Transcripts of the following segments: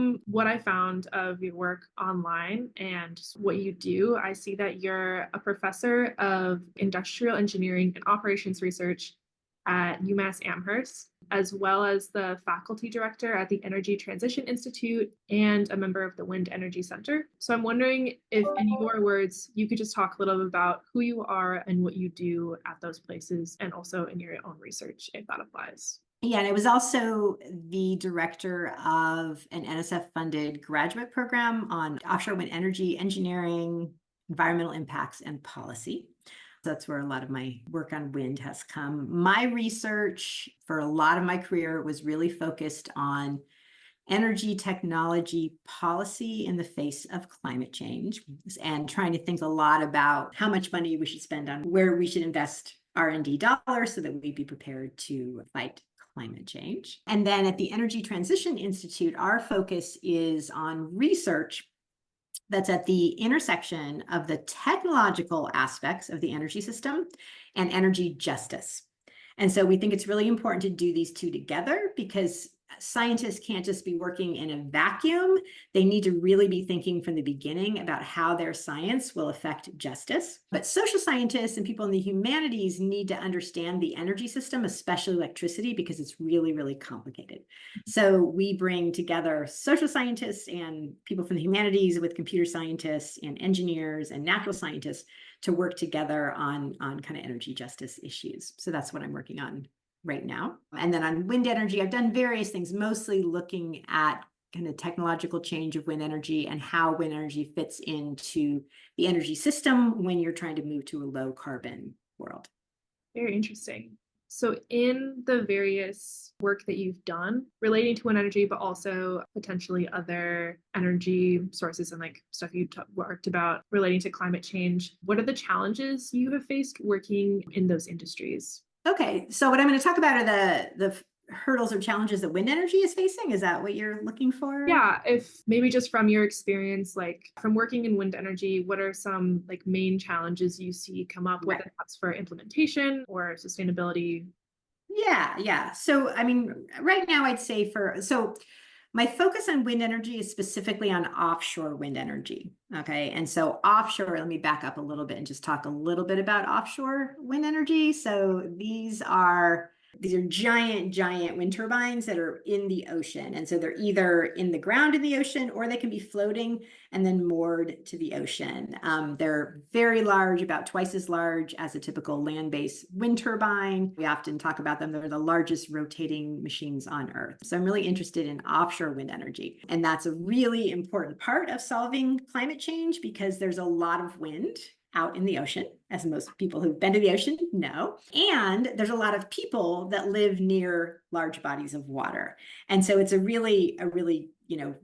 from what I found of your work online and what you do, I see that you're a professor of industrial engineering and operations research at UMass Amherst, as well as the faculty director at the Energy Transition Institute and a member of the Wind Energy Center. So I'm wondering if, in your words, you could just talk a little bit about who you are and what you do at those places, and also in your own research, if that applies. Yeah, and I was also the director of an NSF-funded graduate program on offshore wind energy engineering, environmental impacts, and policy. That's where a lot of my work on wind has come. My research for a lot of my career was really focused on energy technology policy in the face of climate change, and trying to think a lot about how much money we should spend on where we should invest R&D dollars so that we'd be prepared to fight climate change. And then at the Energy Transition Institute, our focus is on research that's at the intersection of the technological aspects of the energy system and energy justice. And so we think it's really important to do these two together, because scientists can't just be working in a vacuum. They need to really be thinking from the beginning about how their science will affect justice. But social scientists and people in the humanities need to understand the energy system, especially electricity, because it's really, really complicated. So we bring together social scientists and people from the humanities with computer scientists and engineers and natural scientists to work together on kind of energy justice issues. So that's what I'm working on right now. And then on wind energy, I've done various things, mostly looking at kind of technological change of wind energy and how wind energy fits into the energy system when you're trying to move to a low carbon world. Very interesting. So in the various work that you've done relating to wind energy, but also potentially other energy sources and like stuff you worked about relating to climate change, what are the challenges you have faced working in those industries? Okay, so what I'm going to talk about are the hurdles or challenges that wind energy is facing. Is that what you're looking for? Yeah, if maybe just from your experience, like from working in wind energy, what are some like main challenges you see come up, whether that's for implementation or sustainability? Yeah. So, I mean, right now I'd say my focus on wind energy is specifically on offshore wind energy. Okay. And so offshore, let me back up a little bit and just talk a little bit about offshore wind energy. So these are giant wind turbines that are in the ocean. And so they're either in the ground in the ocean, or they can be floating and then moored to the ocean. They're very large, about twice as large as a typical land-based wind turbine. We often talk about them. They're the largest rotating machines on Earth. So I'm really interested in offshore wind energy. And that's a really important part of solving climate change, because there's a lot of wind out in the ocean, as most people who've been to the ocean know. And there's a lot of people that live near large bodies of water. And so it's a really,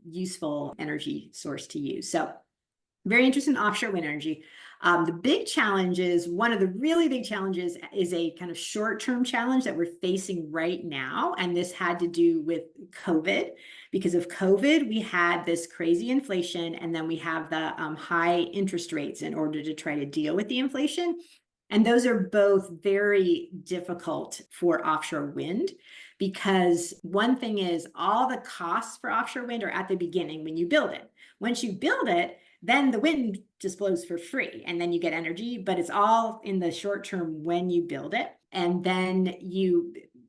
useful energy source to use. So very interested in offshore wind energy. One of the really big challenges is a kind of short-term challenge that we're facing right now. And this had to do with COVID. Because of COVID, we had this crazy inflation, and then we have the high interest rates in order to try to deal with the inflation. And those are both very difficult for offshore wind, because one thing is all the costs for offshore wind are at the beginning when you build it. Once you build it, then the wind just blows for free, and then you get energy, but it's all in the short term when you build it. And then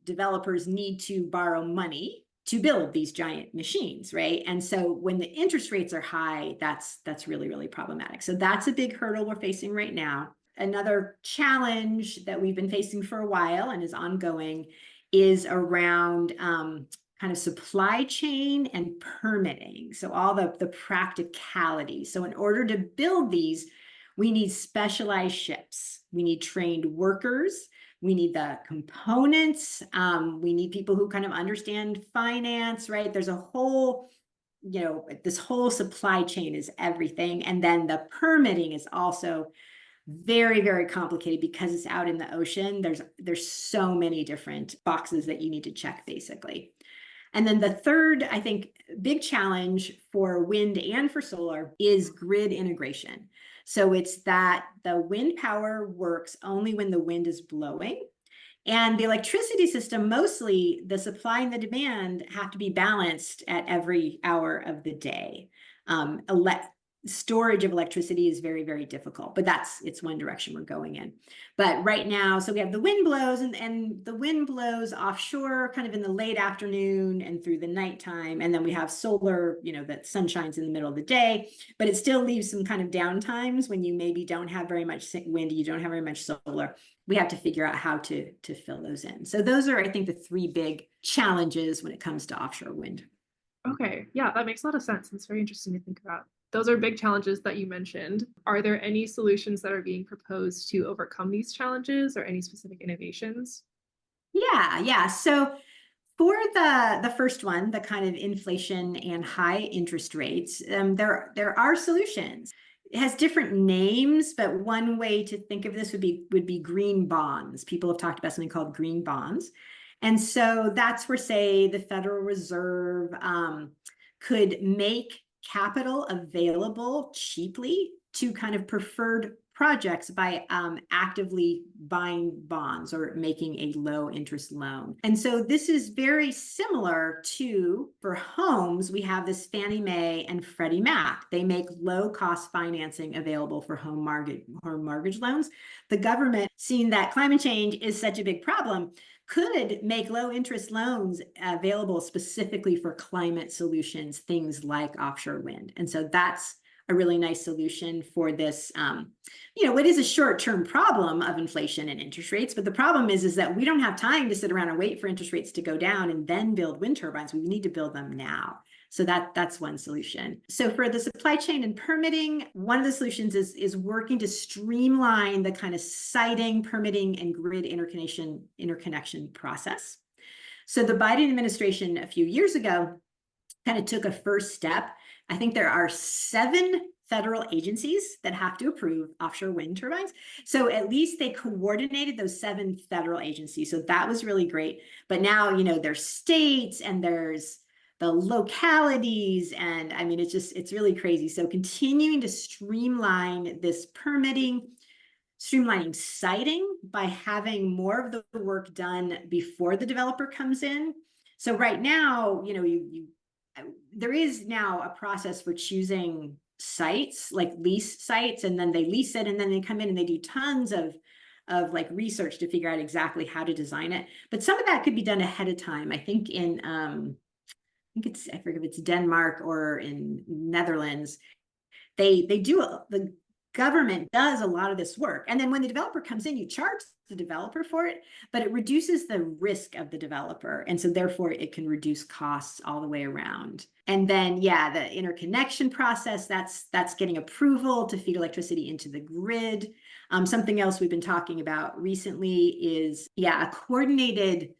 developers need to borrow money to build these giant machines, right? And so when the interest rates are high, that's really, really problematic. So that's a big hurdle we're facing right now. Another challenge that we've been facing for a while and is ongoing is around kind of supply chain and permitting. So all the practicality. So in order to build these, we need specialized ships. We need trained workers. We need the components. We need people who kind of understand finance, right? There's a whole, this whole supply chain is everything. And then the permitting is also very, very complicated, because it's out in the ocean. There's so many different boxes that you need to check, basically. And then the third, I think, big challenge for wind and for solar is grid integration. So it's that the wind power works only when the wind is blowing. And the electricity system, mostly the supply and the demand have to be balanced at every hour of the day. Storage of electricity is very, very difficult, but it's one direction we're going in. But right now, so we have the wind blows, and the wind blows offshore kind of in the late afternoon and through the nighttime. And then we have solar, that sun shines in the middle of the day, but it still leaves some kind of downtimes when you maybe don't have very much wind, you don't have very much solar. We have to figure out how to fill those in. So those are, I think, the three big challenges when it comes to offshore wind. Okay, yeah, that makes a lot of sense. It's very interesting to think about. Those are big challenges that you mentioned. Are there any solutions that are being proposed to overcome these challenges or any specific innovations? Yeah. So for the first one, the kind of inflation and high interest rates, there are solutions. It has different names, but one way to think of this would be green bonds. People have talked about something called green bonds. And so that's where, say, the Federal Reserve could make capital available cheaply to kind of preferred projects by actively buying bonds or making a low interest loan. And so this is very similar to, for homes, we have this Fannie Mae and Freddie Mac. They make low cost financing available for home mortgage loans. The government, seeing that climate change is such a big problem, could make low interest loans available specifically for climate solutions, things like offshore wind. And so that's a really nice solution for this, what is a short-term problem of inflation and interest rates. But the problem is that we don't have time to sit around and wait for interest rates to go down and then build wind turbines. We need to build them now. So that's one solution. So for the supply chain and permitting, one of the solutions is working to streamline the kind of siting, permitting, and grid interconnection process. So the Biden administration a few years ago kind of took a first step. I think there are 7 federal agencies that have to approve offshore wind turbines. So at least they coordinated those 7 federal agencies. So that was really great. But now, there's states and there's the localities. And I mean, it's really crazy. So continuing to streamline this permitting, streamlining siting by having more of the work done before the developer comes in. So right now, there is now a process for choosing sites, like lease sites, and then they lease it, and then they come in and they do tons of like research to figure out exactly how to design it. But some of that could be done ahead of time. I think I forget if it's Denmark or in Netherlands, the government does a lot of this work. And then when the developer comes in, you charge the developer for it, but it reduces the risk of the developer. And so therefore it can reduce costs all the way around. And then, the interconnection process, that's getting approval to feed electricity into the grid. Something else we've been talking about recently is, a coordinated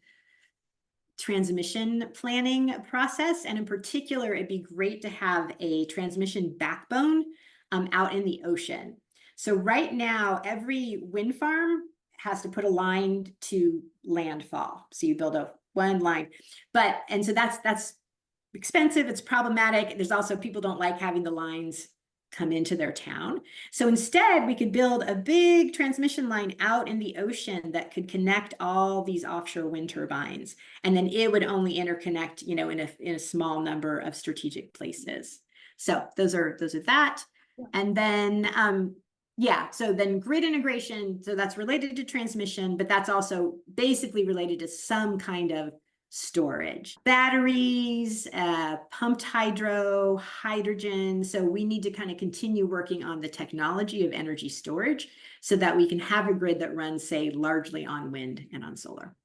transmission planning process. And in particular, it'd be great to have a transmission backbone out in the ocean. So right now, every wind farm has to put a line to landfall. So you build one line, and so that's expensive. It's problematic. There's also, people don't like having the lines come into their town. So instead, we could build a big transmission line out in the ocean that could connect all these offshore wind turbines. And then it would only interconnect, in a small number of strategic places. So those are that. And then, so then grid integration, so that's related to transmission, but that's also basically related to some kind of storage. Batteries, pumped hydro, hydrogen. So we need to kind of continue working on the technology of energy storage so that we can have a grid that runs, say, largely on wind and on solar.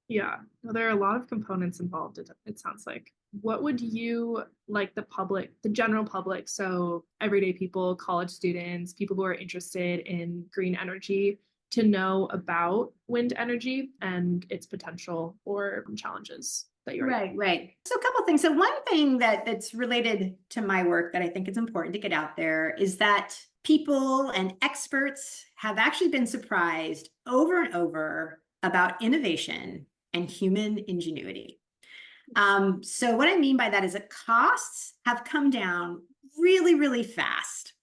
Yeah, well, there are a lot of components involved, it sounds like. What would you like the general public, so everyday people, college students, people who are interested in green energy, to know about wind energy and its potential or challenges that you're right. So a couple of things. So one thing that's related to my work that I think is important to get out there is that people and experts have actually been surprised over and over about innovation and human ingenuity. So what I mean by that is that costs have come down really, really fast.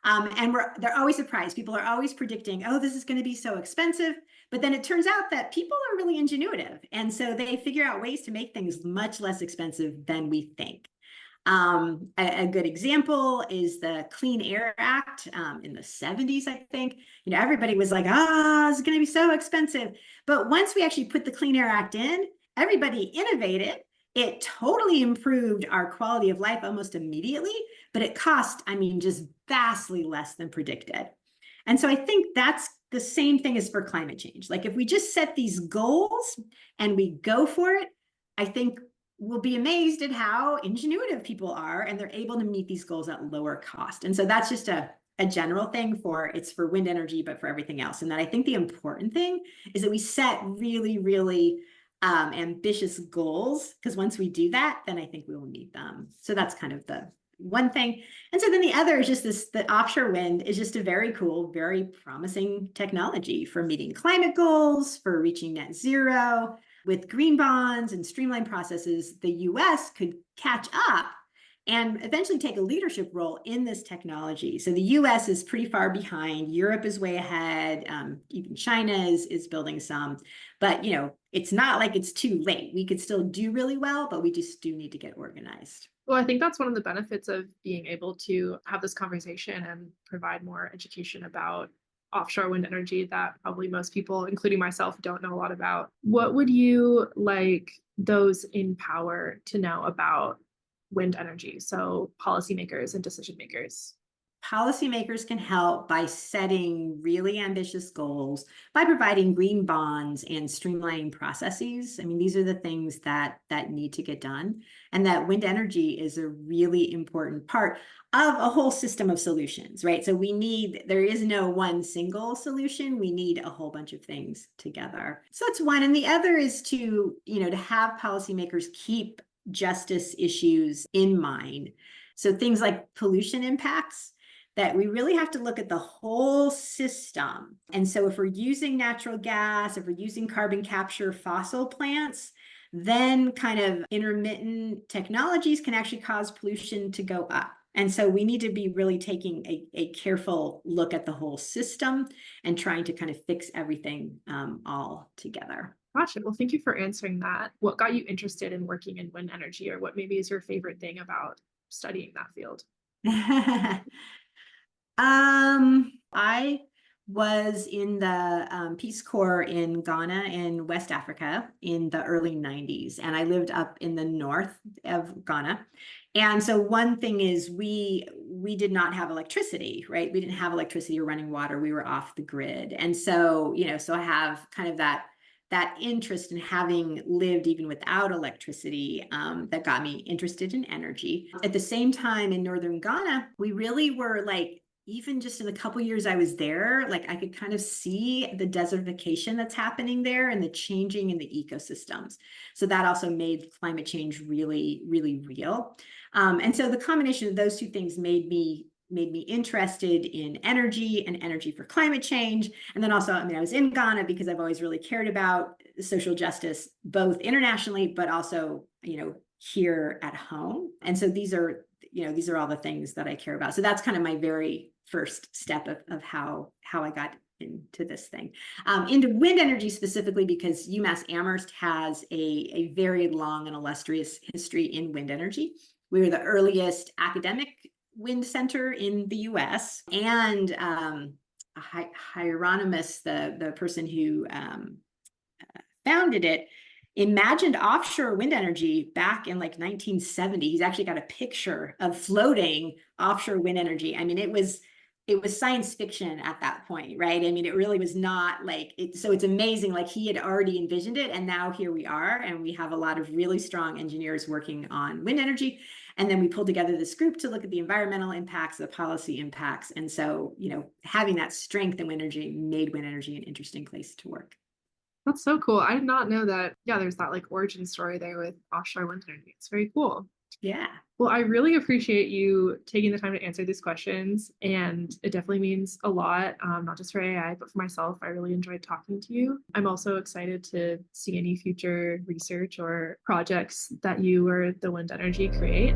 And they're always surprised. People are always predicting, oh, this is going to be so expensive. But then it turns out that people are really ingenuitive. And so they figure out ways to make things much less expensive than we think. A good example is the Clean Air Act in the 70s, I think. Everybody was like, it's going to be so expensive. But once we actually put the Clean Air Act in, everybody innovated. It totally improved our quality of life almost immediately, but it cost, just vastly less than predicted. And so I think that's the same thing as for climate change. Like if we just set these goals and we go for it, I think we'll be amazed at how ingenuitive people are, and they're able to meet these goals at lower cost. And so that's just a general thing it's for wind energy, but for everything else. And that I think the important thing is that we set really, really ambitious goals, because once we do that, then I think we will meet them. So that's kind of the one thing. And so then the other is just the offshore wind is just a very cool, very promising technology for meeting climate goals, for reaching net zero. With green bonds and streamlined processes, the US could catch up and eventually take a leadership role in this technology. So the US is pretty far behind. Europe is way ahead. Even China is building some. But it's not like it's too late. We could still do really well, but we just do need to get organized. Well, I think that's one of the benefits of being able to have this conversation and provide more education about offshore wind energy that probably most people, including myself, don't know a lot about. What would you like those in power to know about wind energy? So policymakers and decision makers. Policymakers can help by setting really ambitious goals, by providing green bonds and streamlining processes. These are the things that need to get done, and that wind energy is a really important part of a whole system of solutions, right? So there is no one single solution. We need a whole bunch of things together. So that's one. And the other is to have policymakers keep justice issues in mind. So things like pollution impacts, that we really have to look at the whole system. And so if we're using natural gas, if we're using carbon capture fossil plants, then kind of intermittent technologies can actually cause pollution to go up. And so we need to be really taking a careful look at the whole system and trying to kind of fix everything all together. Gotcha. Well, thank you for answering that. What got you interested in working in wind energy, or what maybe is your favorite thing about studying that field? I was in the Peace Corps in Ghana in West Africa in the early 90s, and I lived up in the north of Ghana. And so one thing is we did not have electricity, right? We didn't have electricity or running water. We were off the grid. And so, so I have kind of that interest in having lived even without electricity that got me interested in energy. At the same time, in northern Ghana, we really were like, even just in the couple years I was there, like I could kind of see the desertification that's happening there and the changing in the ecosystems. So that also made climate change really, really real. And so the combination of those two things made me interested in energy and energy for climate change. And then also, I was in Ghana because I've always really cared about social justice, both internationally, but also, here at home. And so these are all the things that I care about. So that's kind of my very first step of how I got into this thing. Into wind energy specifically because UMass Amherst has a very long and illustrious history in wind energy. We were the earliest academic wind center in the US, and Hieronymus, the person who founded it, imagined offshore wind energy back in like 1970. He's actually got a picture of floating offshore wind energy. It was science fiction at that point, right? It really was not like it. So it's amazing, like he had already envisioned it, and now here we are, and we have a lot of really strong engineers working on wind energy. And then we pulled together this group to look at the environmental impacts, the policy impacts. And so, having that strength in wind energy made wind energy an interesting place to work. That's so cool. I did not know that. Yeah, there's that like origin story there with offshore wind energy. It's very cool. Yeah. Well, I really appreciate you taking the time to answer these questions. And it definitely means a lot, not just for AI, but for myself. I really enjoyed talking to you. I'm also excited to see any future research or projects that you or the wind energy create.